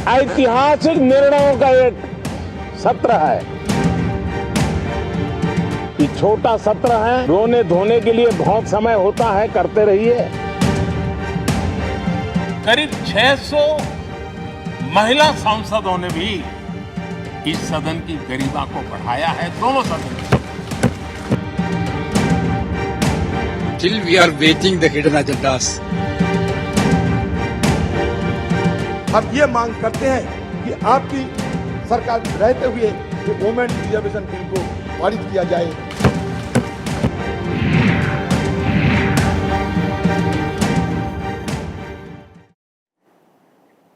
ऐतिहासिक निर्णयों का एक सत्र है। ये छोटा सत्र है, रोने धोने के लिए बहुत समय होता है, करते रहिए। करीब 600 महिला सांसदों ने भी इस सदन की गरिमा को बढ़ाया है, दोनों सदन। Still we are waiting the hidden agendas. हम ये मांग करते हैं कि आपकी सरकार रहते हुए ये वुमेन रिजर्वेशन बिल को पारित किया जाए।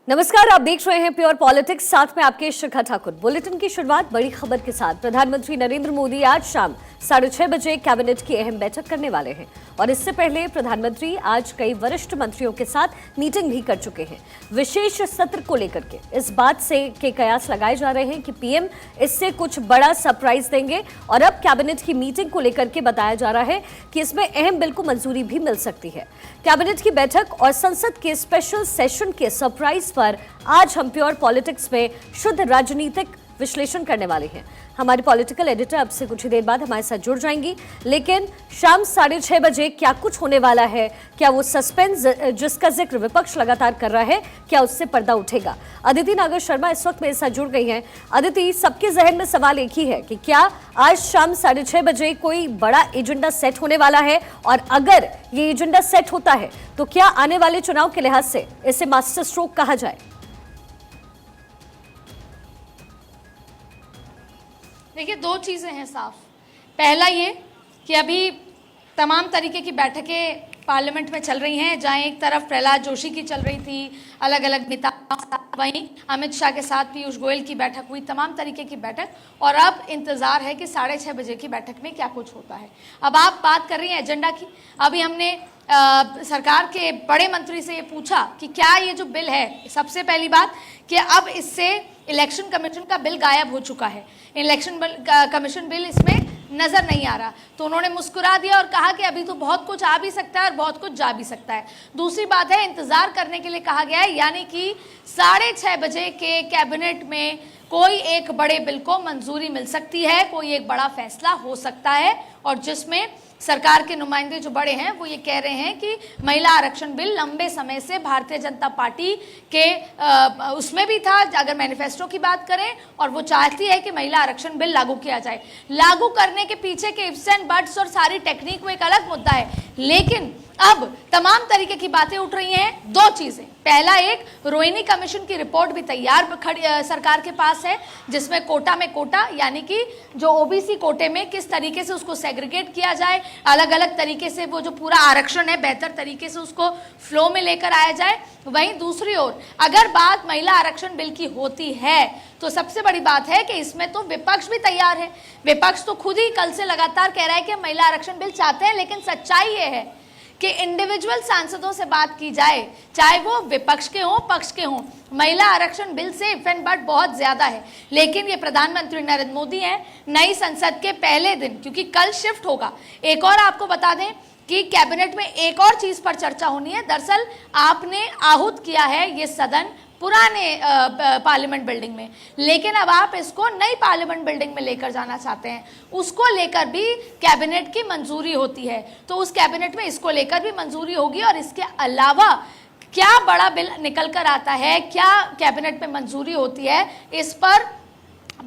नमस्कार, आप देख रहे हैं प्योर पॉलिटिक्स, साथ में आपके शिखा ठाकुर। बुलेटिन की शुरुआत बड़ी खबर के साथ। प्रधानमंत्री नरेंद्र मोदी आज शाम 6:30 बजे कैबिनेट की अहम बैठक करने वाले हैं और इससे पहले प्रधानमंत्री आज कई वरिष्ठ मंत्रियों के साथ मीटिंग भी कर चुके हैं। विशेष सत्र को लेकर के इस बात से के कयास लगाए जा रहे हैं कि पीएम इससे कुछ बड़ा सरप्राइज देंगे और अब कैबिनेट की मीटिंग को लेकर के बताया जा रहा है कि इसमें अहम बिल को मंजूरी भी मिल सकती है। कैबिनेट की बैठक और संसद के स्पेशल सेशन के सरप्राइज पर आज हम प्योर पॉलिटिक्स में शुद्ध राजनीतिक विश्लेषण करने वाले हैं। हमारी पॉलिटिकल एडिटर अब से कुछ ही देर बाद हमारे साथ जुड़ जाएंगी, लेकिन शाम 6:30 बजे क्या कुछ होने वाला है, क्या वो सस्पेंस जिसका जिक्र विपक्ष लगातार कर रहा है, क्या उससे पर्दा उठेगा? अदिति नागर शर्मा इस वक्त मेरे साथ जुड़ गई हैं। अदिति, सबके जहन में सवाल एक ही है कि क्या आज शाम 6:30 बजे कोई बड़ा एजेंडा सेट होने वाला है, और अगर ये एजेंडा सेट होता है तो क्या आने वाले चुनाव के लिहाज से इसे मास्टर स्ट्रोक कहा जाए? देखिए, दो चीज़ें हैं साफ। पहला ये कि अभी तमाम तरीके की बैठकें पार्लियामेंट में चल रही हैं, जहाँ एक तरफ प्रहलाद जोशी की चल रही थी, अलग अलग नेता, वहीं अमित शाह के साथ पीयूष गोयल की बैठक हुई, तमाम तरीके की बैठक, और अब इंतज़ार है कि 6:30 बजे की बैठक में क्या कुछ होता है। अब आप बात कर रही हैं एजेंडा की। अभी हमने सरकार के बड़े मंत्री से ये पूछा कि क्या ये जो बिल है, सबसे पहली बात कि अब इससे इलेक्शन कमीशन का बिल गायब हो चुका है, इलेक्शन कमीशन बिल इसमें नज़र नहीं आ रहा, तो उन्होंने मुस्कुरा दिया और कहा कि अभी तो बहुत कुछ आ भी सकता है और बहुत कुछ जा भी सकता है। दूसरी बात है, इंतज़ार करने के लिए कहा गया है, यानी कि 6:30 बजे के कैबिनेट में कोई एक बड़े बिल को मंजूरी मिल सकती है, कोई एक बड़ा फैसला हो सकता है, और जिसमें सरकार के नुमाइंदे जो बड़े हैं वो ये कह रहे हैं कि महिला आरक्षण बिल लंबे समय से भारतीय जनता पार्टी के उसमें भी था, अगर मैनिफेस्टो की बात करें, और वो चाहती है कि महिला आरक्षण बिल लागू किया जाए। लागू करने के पीछे के इफ्स एंड बट्स और सारी टेक्निक वो एक अलग मुद्दा है, लेकिन अब तमाम तरीके की बातें उठ रही हैं। दो चीजें, पहला, एक रोहिणी कमीशन की रिपोर्ट भी तैयार सरकार के पास है, जिसमें कोटा में कोटा, यानी कि जो ओबीसी कोटे में किस तरीके से उसको सेग्रीगेट किया जाए, अलग अलग तरीके से वो जो पूरा आरक्षण है बेहतर तरीके से उसको फ्लो में लेकर आया जाए। वहीं दूसरी ओर अगर बात महिला आरक्षण बिल की होती है तो सबसे बड़ी बात है कि इसमें तो विपक्ष भी तैयार है। विपक्ष तो खुद ही कल से लगातार कह रहा है कि महिला आरक्षण बिल चाहते हैं, लेकिन सच्चाई ये है कि इंडिविजुअल सांसदों से बात की जाए, चाहे वो विपक्ष के हों पक्ष के हों, महिला आरक्षण बिल से इफ एंड बट बहुत ज्यादा है। लेकिन ये प्रधानमंत्री नरेंद्र मोदी हैं, नई संसद के पहले दिन, क्योंकि कल शिफ्ट होगा। एक और आपको बता दें कि कैबिनेट में एक और चीज पर चर्चा होनी है। दरअसल आपने आहूत किया है ये सदन पुराने पार्लियामेंट बिल्डिंग में, लेकिन अब आप इसको नई पार्लियामेंट बिल्डिंग में लेकर जाना चाहते हैं, उसको लेकर भी कैबिनेट की मंजूरी होती है, तो उस कैबिनेट में इसको लेकर भी मंजूरी होगी। और इसके अलावा क्या बड़ा बिल निकल कर आता है, क्या कैबिनेट में मंजूरी होती है, इस पर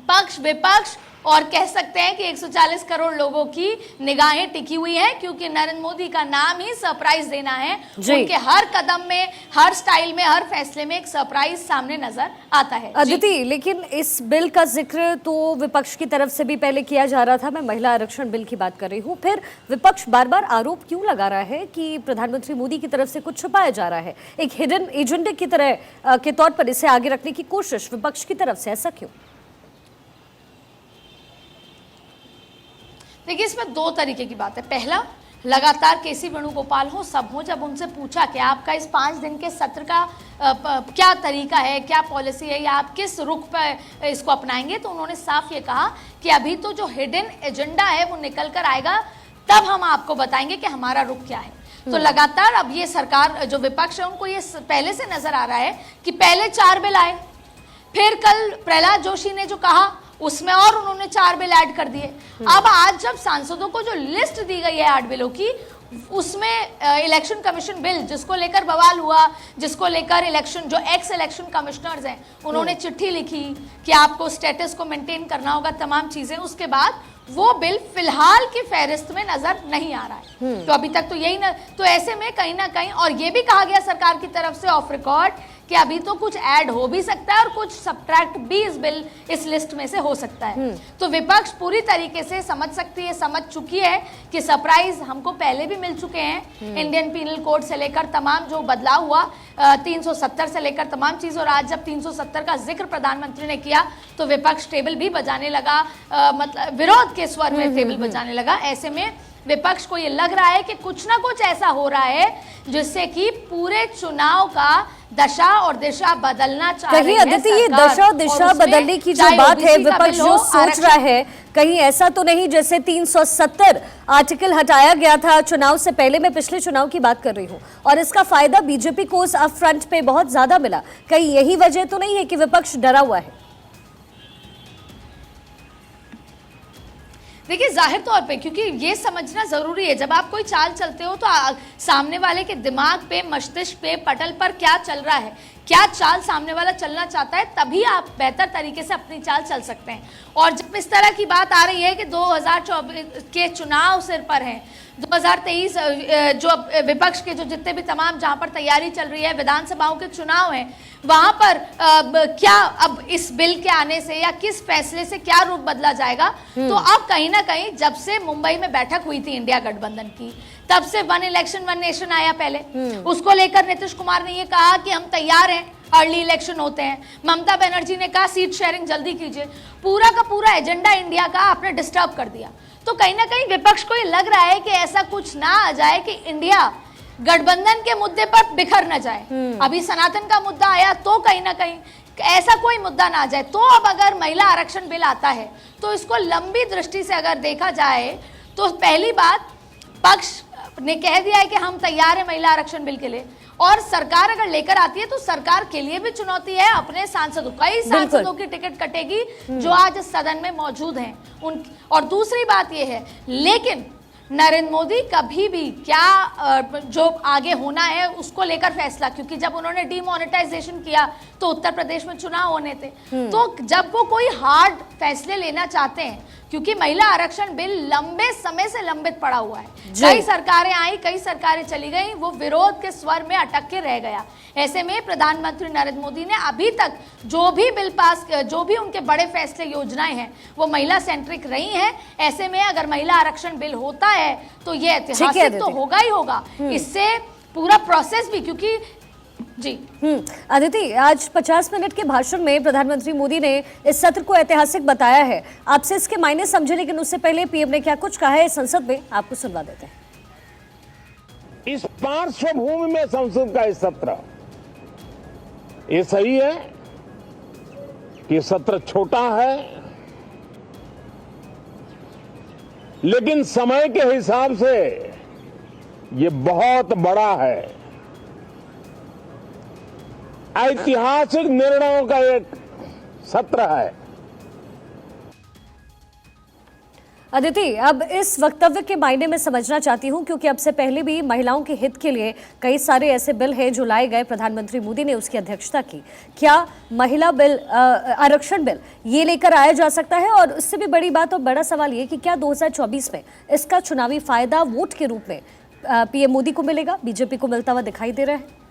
पक्ष विपक्ष और कह सकते हैं कि 140 करोड़ लोगों की निगाहें टिकी हुई हैं, क्योंकि नरेंद्र मोदी का नाम ही सरप्राइज देना है। उनके हर कदम में, हर स्टाइल में, हर फैसले में एक सरप्राइज सामने नजर आता है। अदिति, लेकिन इस बिल का जिक्र तो विपक्ष की तरफ से भी पहले किया जा रहा था। मैं महिला आरक्षण बिल की बात कर रही हूँ। फिर विपक्ष बार बार आरोप क्यों लगा रहा है कि प्रधानमंत्री मोदी की तरफ से कुछ छुपाया जा रहा है, एक हिडन एजेंडे की तरह के तौर पर इसे आगे रखने की कोशिश विपक्ष की तरफ से, ऐसा क्यों? देखिए, इसमें दो तरीके की बात है। पहला, लगातार केसी वेणुगोपाल हो, सब हो, जब उनसे पूछा कि आपका इस 5 दिन के सत्र का क्या तरीका है, क्या पॉलिसी है, या आप किस रुख पर इसको अपनाएंगे, तो उन्होंने साफ ये कहा कि अभी तो जो हिडन एजेंडा है वो निकल कर आएगा, तब हम आपको बताएंगे कि हमारा रुख क्या है। तो लगातार अब ये सरकार, जो विपक्ष है, उनको ये पहले से नजर आ रहा है कि पहले 4 बिल आए, फिर कल प्रहलाद जोशी ने जो कहा उसमें और उन्होंने 4 बिल ऐड कर दिए। अब आज जब सांसदों को जो लिस्ट दी गई है 8 बिलों की, उसमें इलेक्शन कमीशन बिल जिसको लेकर बवाल हुआ, जिसको लेकर इलेक्शन जो एक्स इलेक्शन कमिश्नर्स हैं उन्होंने चिट्ठी लिखी कि आपको स्टेटस को मेंटेन करना होगा, तमाम चीजें, उसके बाद वो बिल फिलहाल की फहरिस्त में नजर नहीं आ रहा है। तो अभी तक तो यही न, तो ऐसे में कहीं ना कहीं, और ये भी कहा गया सरकार की तरफ से ऑफ रिकॉर्ड कि अभी तो कुछ ऐड हो भी सकता है और कुछ सब्ट्रैक्ट भी इस बिल इस लिस्ट में से हो सकता है। तो विपक्ष पूरी तरीके से समझ चुकी है कि सरप्राइज हमको पहले भी मिल चुके हैं, इंडियन पीनल कोड से लेकर तमाम जो बदलाव हुआ 370 से लेकर तमाम चीज, और आज जब 370 का जिक्र प्रधानमंत्री ने किया तो विपक्ष टेबल भी बजाने लगा, मतलब विरोध के स्वर में टेबल बजाने लगा। ऐसे में विपक्ष को ये लग रहा है कि कुछ ना कुछ ऐसा हो रहा है जिससे कि पूरे चुनाव का दशा और दिशा बदलना चाह रही है अदिति, ये दशा और दिशा बदलने की जो बात है, विपक्ष जो सोच रहा है, कहीं ऐसा तो नहीं जैसे 370 आर्टिकल हटाया गया था चुनाव से पहले, मैं पिछले चुनाव की बात कर रही हूँ, और इसका फायदा बीजेपी को उस अप फ्रंट पे बहुत ज्यादा मिला, कहीं यही वजह तो नहीं है कि विपक्ष डरा हुआ है? देखिए, जाहिर तौर पे, क्योंकि ये समझना जरूरी है, जब आप कोई चाल चलते हो तो सामने वाले के दिमाग पे, मस्तिष्क पे, पटल पर क्या चल रहा है, क्या चाल सामने वाला चलना चाहता है, तभी आप बेहतर तरीके से अपनी चाल चल सकते हैं। और जब इस तरह की बात आ रही है कि 2024 के चुनाव सिर पर हैं, 2023 जो विपक्ष के जो जितने भी तमाम जहां पर तैयारी चल रही है, विधानसभाओं के चुनाव हैं, वहां पर क्या अब इस बिल के आने से या किस फैसले से क्या रूप बदला जाएगा, तो अब कहीं ना कहीं जब से मुंबई में बैठक हुई थी इंडिया गठबंधन की, तब से 1 इलेक्शन 1 नेशन आया पहले, उसको लेकर नीतीश कुमार ने ये कहा कि हम तैयार हैं, अर्ली इलेक्शन होते हैं। ममता बनर्जी ने कहा सीट शेयरिंग जल्दी कीजिए। पूरा का पूरा एजेंडा इंडिया का आपने डिस्टर्ब कर दिया। तो कहीं ना कहीं विपक्ष को ये लग रहा है कि ऐसा कुछ ना आ जाए कि इंडिया गठबंधन के मुद्दे पर बिखर न जाए। अभी सनातन का मुद्दा आया तो कहीं ना कहीं ऐसा कोई मुद्दा ना आ जाए। तो अब अगर महिला आरक्षण बिल आता है तो इसको लंबी दृष्टि से अगर देखा जाए तो पहली बात, पक्ष ने कह दिया है कि हम तैयार हैं महिला आरक्षण बिल के लिए, और सरकार अगर लेकर आती है तो सरकार के लिए भी चुनौती है, अपने सांसदों, कई सांसदों की टिकट कटेगी जो आज सदन में मौजूद हैं उन। और दूसरी बात यह है, लेकिन नरेंद्र मोदी कभी भी क्या जो आगे होना है उसको लेकर फैसला, क्योंकि जब उन्होंने डीमोनेटाइजेशन किया तो उत्तर प्रदेश में चुनाव होने थे, तो जब वो कोई हार्ड फैसले लेना चाहते हैं, क्योंकि महिला आरक्षण बिल लंबे समय से लंबित पड़ा हुआ है, कई सरकारें आई, कई सरकारें चली गई, वो विरोध के स्वर में अटक के रह गया। ऐसे में प्रधानमंत्री नरेंद्र मोदी ने अभी तक जो भी बिल पास, जो भी उनके बड़े फैसले, योजनाएं हैं, वो महिला सेंट्रिक रही हैं। ऐसे में अगर महिला आरक्षण बिल होता है तो ये ऐतिहासिक तो होगा ही होगा, इससे पूरा प्रोसेस भी, क्योंकि जी अदिति, आज 50 मिनट के भाषण में प्रधानमंत्री मोदी ने इस सत्र को ऐतिहासिक बताया है। आपसे इसके मायने समझे, लेकिन उससे पहले पीएम ने क्या कुछ कहा है संसद में, आपको सुनवा देते हैं। इस पार्श्वभूमि में संसद का इस सत्र, ये सही है कि सत्र छोटा है, लेकिन समय के हिसाब से ये बहुत बड़ा है। ऐतिहासिक निर्णयों का एक सत्र है। अदिति, अब इस वक्तव्य के मायने में समझना चाहती हूं, क्योंकि अब से पहले भी महिलाओं के हित के लिए कई सारे ऐसे बिल हैं जो लाए गए, प्रधानमंत्री मोदी ने उसकी अध्यक्षता की। क्या महिला बिल, आरक्षण बिल, ये लेकर आया जा सकता है? और उससे भी बड़ी बात और बड़ा सवाल ये कि क्या 2024 में इसका चुनावी फायदा वोट के रूप में पीएम मोदी को मिलेगा? बीजेपी को मिलता हुआ दिखाई दे रहा है।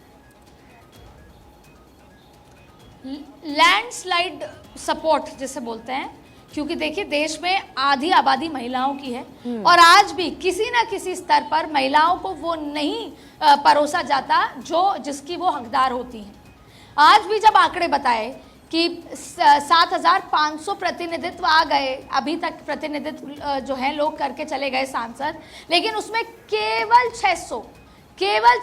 लैंडस्लाइड सपोर्ट जिसे बोलते हैं, क्योंकि देखिए देश में आधी आबादी महिलाओं की है, और आज भी किसी ना किसी स्तर पर महिलाओं को वो नहीं परोसा जाता जो जिसकी वो हकदार होती हैं। आज भी जब आंकड़े बताए कि 7,500 प्रतिनिधित्व आ गए, अभी तक प्रतिनिधित्व जो है लोग करके चले गए सांसद, लेकिन उसमें केवल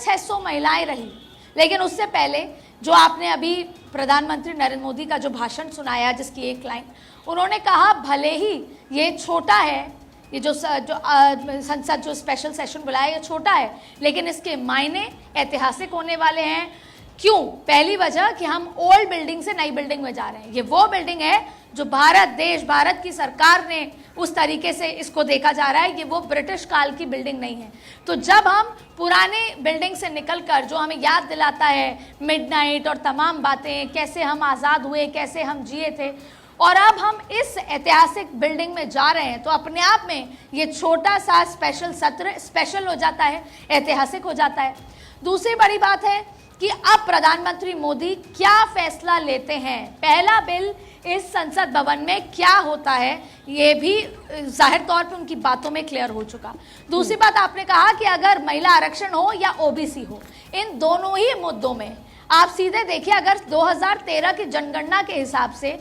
600 महिलाएं रही। लेकिन उससे पहले जो आपने अभी प्रधानमंत्री नरेंद्र मोदी का जो भाषण सुनाया, जिसकी एक लाइन उन्होंने कहा, भले ही ये छोटा है, ये जो संसद जो स्पेशल सेशन बुलाया ये छोटा है, लेकिन इसके मायने ऐतिहासिक होने वाले हैं, क्यों? पहली वजह कि हम ओल्ड बिल्डिंग से नई बिल्डिंग में जा रहे हैं। ये वो बिल्डिंग है जो भारत की सरकार ने उस तरीके से इसको देखा जा रहा है, ये वो ब्रिटिश काल की बिल्डिंग नहीं है। तो जब हम पुराने बिल्डिंग से निकलकर जो हमें याद दिलाता है मिडनाइट और तमाम बातें, कैसे हम आज़ाद हुए, कैसे हम जिए थे, और अब हम इस ऐतिहासिक बिल्डिंग में जा रहे हैं, तो अपने आप में ये छोटा सा स्पेशल सत्र स्पेशल हो जाता है, ऐतिहासिक हो जाता है। दूसरी बड़ी बात है कि अब प्रधानमंत्री मोदी क्या फैसला लेते हैं, पहला बिल इस संसद भवन में क्या होता है, ये भी जाहिर तौर पे उनकी बातों में क्लियर हो चुका। दूसरी बात, आपने कहा कि अगर महिला आरक्षण हो या ओबीसी हो, इन दोनों ही मुद्दों में आप सीधे देखिए, अगर 2013 की जनगणना के हिसाब से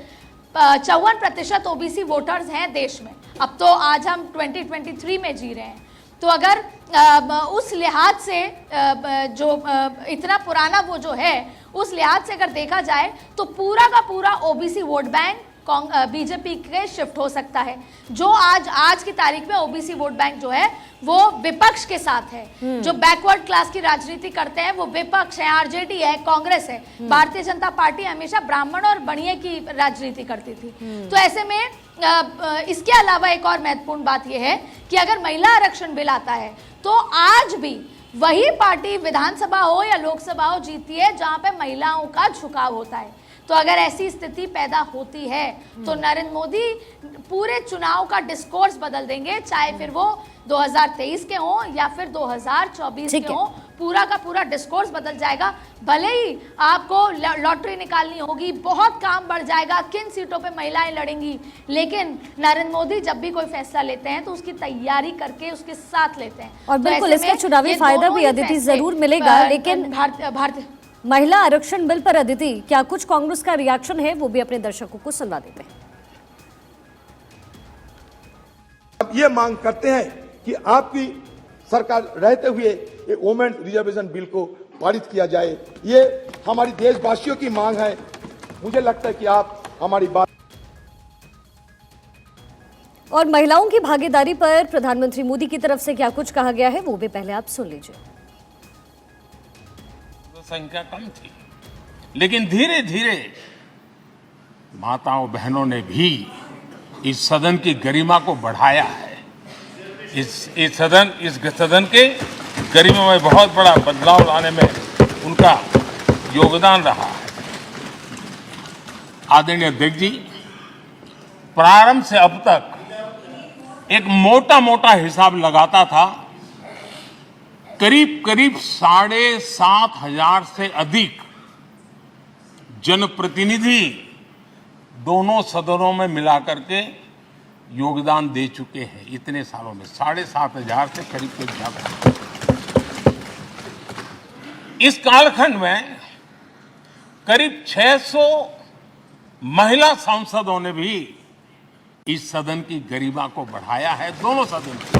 54% ओबीसी वोटर्स हैं देश में, अब तो आज हम 2023 में जी रहे हैं, तो अगर उस लिहाज से जो इतना पुराना वो जो है, उस लिहाज से अगर देखा जाए तो पूरा का पूरा ओबीसी वोट बैंक बीजेपी के शिफ्ट हो सकता है। जो आज की तारीख में ओबीसी वोट बैंक जो है वो विपक्ष के साथ है। जो बैकवर्ड क्लास की राजनीति करते हैं वो विपक्ष है, आरजेडी है, कांग्रेस है। भारतीय जनता पार्टी हमेशा ब्राह्मण और बनिए की राजनीति करती थी। तो ऐसे में इसके अलावा एक और महत्वपूर्ण बात यह है कि अगर महिला आरक्षण बिल आता है तो आज भी वही पार्टी विधानसभा हो या लोकसभा हो जीतती है जहां पे महिलाओं का झुकाव होता है। तो अगर ऐसी स्थिति पैदा होती है तो नरेंद्र मोदी पूरे चुनाव का डिस्कोर्स बदल देंगे, चाहे फिर वो 2023 के हों या फिर 2024 के हों, पूरा का पूरा डिस्कोर्स बदल जाएगा। भले ही आपको लॉटरी निकालनी होगी, बहुत काम बढ़ जाएगा, किन सीटों पे महिलाएं लड़ेंगी, लेकिन नरेंद्र मोदी जब भी कोई फैसला लेते हैं तो उसकी तैयारी करके उसके साथ लेते हैं। और बिल्कुल इसका चुनावी फायदा भी अदिति जरूर मिलेगा। लेकिन भारतीय महिला आरक्षण बिल पर अदिति, क्या कुछ कांग्रेस का रिएक्शन है, वो भी अपने दर्शकों को सुनवा देते हैं। अब ये मांग करते हैं कि आपकी सरकार रहते हुए ये वुमेन रिजर्वेशन बिल को पारित किया जाए। ये हमारी देशवासियों की मांग है। मुझे लगता है कि आप हमारी बात। और महिलाओं की भागीदारी पर प्रधानमंत्री मोदी की तरफ से क्या कुछ कहा गया है, वो भी पहले आप सुन लीजिए। संख्या कम थी, लेकिन धीरे धीरे माताओं बहनों ने भी इस सदन की गरिमा को बढ़ाया है। इस सदन के गरिमा में बहुत बड़ा बदलाव लाने में उनका योगदान रहा है। आदरणीय अध्यक्ष जी, प्रारंभ से अब तक एक मोटा हिसाब लगाता था, करीब 7,500 से अधिक जनप्रतिनिधि दोनों सदनों में मिलाकर के योगदान दे चुके हैं। इतने सालों में 7,500 से करीब ज्यादा। इस कालखंड में करीब 600 महिला सांसदों ने भी इस सदन की गरिमा को बढ़ाया है, दोनों सदन की।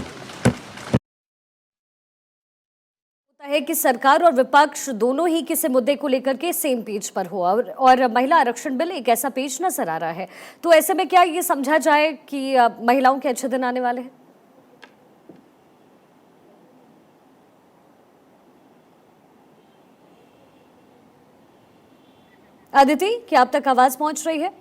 है कि सरकार और विपक्ष दोनों ही किसी मुद्दे को लेकर के सेम पेज पर हो, और महिला आरक्षण बिल एक ऐसा पेज नजर आ रहा है। तो ऐसे में क्या ये समझा जाए कि महिलाओं के अच्छे दिन आने वाले हैं? अदिति, क्या अब तक आवाज पहुंच रही है?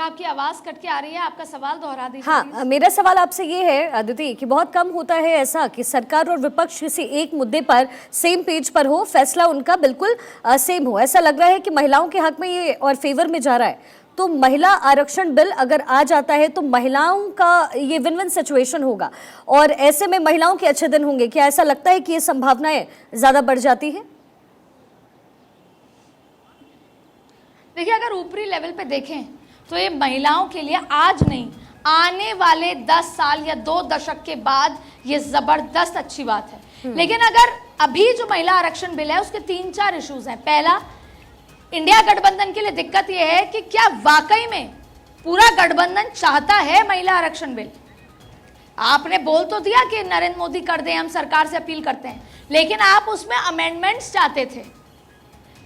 आपकी आवाज कट के आ रही है, आपका सवाल दोहरा दीजिए। हाँ, मेरा सवाल आपसे ये है अदिति कि बहुत कम होता है ऐसा कि सरकार और विपक्ष किसी एक मुद्दे पर सेम पेज पर हो, फैसला उनका बिल्कुल सेम हो। ऐसा लग रहा है कि महिलाओं के हक में ये और फेवर में जा रहा है। तो महिला आरक्षण बिल अगर आ जाता है तो महिलाओं का ये विन विन सिचुएशन होगा और ऐसे में महिलाओं के अच्छे दिन होंगे। क्या ऐसा लगता है कि ये संभावनाएं ज्यादा बढ़ जाती है? देखिए, अगर ऊपरी लेवल पे देखें तो ये महिलाओं के लिए आज नहीं, आने वाले 10 साल या 2 दशक के बाद ये जबरदस्त अच्छी बात है। लेकिन अगर अभी जो महिला आरक्षण बिल है उसके 3-4 इश्यूज हैं। पहला, इंडिया गठबंधन के लिए दिक्कत यह है कि क्या वाकई में पूरा गठबंधन चाहता है महिला आरक्षण बिल? आपने बोल तो दिया कि नरेंद्र मोदी कर दें, हम सरकार से अपील करते हैं, लेकिन आप उसमें अमेंडमेंट्स चाहते थे।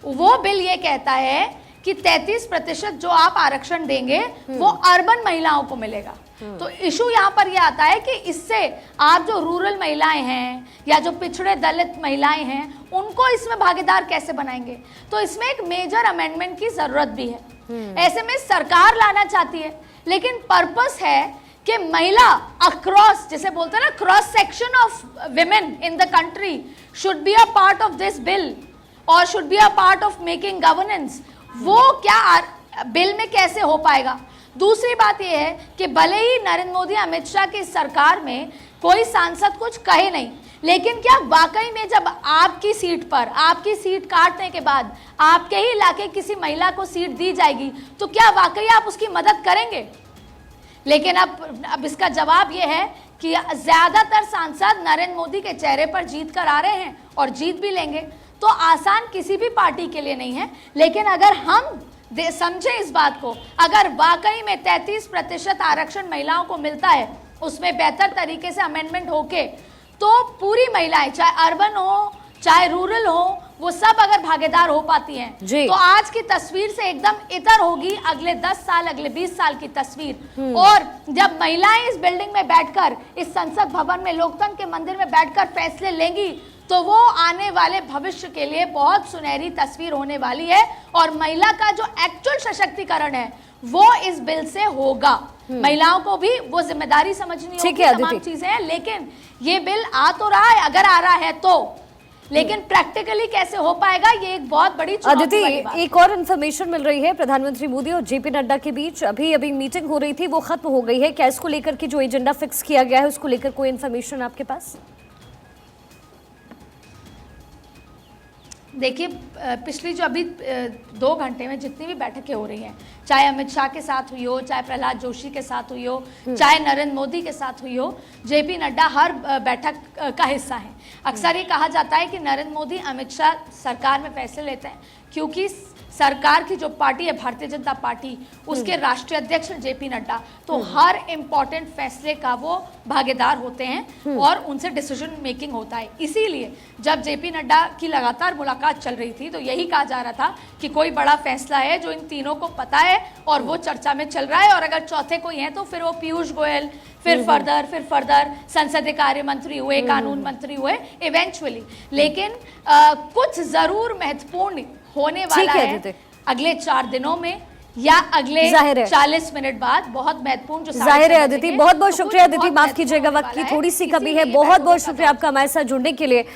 वो बिल ये कहता है कि 33% जो आप आरक्षण देंगे वो अर्बन महिलाओं को मिलेगा। तो इशू यहाँ पर यह आता है कि इससे आप जो रूरल महिलाएं हैं या जो पिछड़े दलित महिलाएं हैं उनको इसमें भागीदार कैसे बनाएंगे। तो इसमें एक मेजर अमेंडमेंट की जरूरत भी है। ऐसे में सरकार लाना चाहती है, लेकिन पर्पस है कि महिला अक्रॉस, जैसे बोलते हैं ना, cross section of women in the country should be a part of this bill और should be a part of making governance. वो क्या बिल में कैसे हो पाएगा। दूसरी बात यह है कि भले ही नरेंद्र मोदी अमित शाह की सरकार में कोई सांसद कुछ कहे नहीं, लेकिन क्या वाकई में जब आपकी सीट पर, आपकी सीट काटने के बाद आपके ही इलाके किसी महिला को सीट दी जाएगी तो क्या वाकई आप उसकी मदद करेंगे। लेकिन अब इसका जवाब यह है कि ज्यादातर सांसद नरेंद्र मोदी के चेहरे पर जीत कर आ रहे हैं और जीत भी लेंगे। तो आसान किसी भी पार्टी के लिए नहीं है, लेकिन अगर हम समझे इस बात को, अगर वाकई में 33% आरक्षण महिलाओं को मिलता है, उसमें बेहतर तरीके से अमेंडमेंट होके, तो पूरी महिलाएं चाहे अर्बन हो चाहे रूरल हो, वो सब अगर भागीदार हो पाती हैं तो आज की तस्वीर से एकदम इतर होगी अगले 10 साल, अगले 20 साल की तस्वीर। और जब महिलाएं इस बिल्डिंग में बैठकर, इस संसद भवन में, लोकतंत्र के मंदिर में बैठकर फैसले लेंगी तो वो आने वाले भविष्य के लिए बहुत सुनहरी तस्वीर होने वाली है। और महिला का जो एक्चुअल सशक्तिकरण है वो इस बिल से होगा। महिलाओं को भी वो जिम्मेदारी समझनी होगी, तमाम चीजें हैं, लेकिन ये बिल आ तो रहा है, अगर आ रहा है तो, लेकिन प्रैक्टिकली कैसे हो पाएगा ये एक बहुत बड़ी चुनौती वाली बात है। एक और इन्फॉर्मेशन मिल रही है, प्रधानमंत्री मोदी और जेपी नड्डा के बीच अभी मीटिंग हो रही थी, वो खत्म हो गई है। क्या इसको लेकर के जो एजेंडा फिक्स किया गया है उसको लेकर कोई इन्फॉर्मेशन आपके पास? देखिए, पिछली जो अभी 2 घंटे में जितनी भी बैठकें हो रही हैं, चाहे अमित शाह के साथ हुई हो, चाहे प्रहलाद जोशी के साथ हुई हो, चाहे नरेंद्र मोदी के साथ हुई हो, जेपी नड्डा हर बैठक का हिस्सा है। अक्सर ये कहा जाता है कि नरेंद्र मोदी अमित शाह सरकार में फैसले लेते हैं क्योंकि सरकार की जो पार्टी है भारतीय जनता पार्टी, उसके राष्ट्रीय अध्यक्ष जेपी नड्डा, तो हर इंपॉर्टेंट फैसले का वो भागीदार होते हैं और उनसे डिसीजन मेकिंग होता है। इसीलिए जब जेपी नड्डा की लगातार मुलाकात चल रही थी तो यही कहा जा रहा था कि कोई बड़ा फैसला है जो इन तीनों को पता है और वो चर्चा में चल रहा है, और अगर चौथे कोई हैं तो फिर वो पीयूष गोयल, फिर फर्दर संसदीय कार्य मंत्री हुए, कानून मंत्री हुए इवेंचुअली। लेकिन कुछ जरूर महत्वपूर्ण होने वाला है अगले 4 दिनों में या अगले 40 मिनट बाद, बहुत महत्वपूर्ण जो जाहिर है। अदिति, बहुत बहुत शुक्रिया। अदिति, माफ कीजिएगा, वक्त की थोड़ी सी कमी है। बहुत बहुत शुक्रिया आपका हमारे साथ जुड़ने के लिए।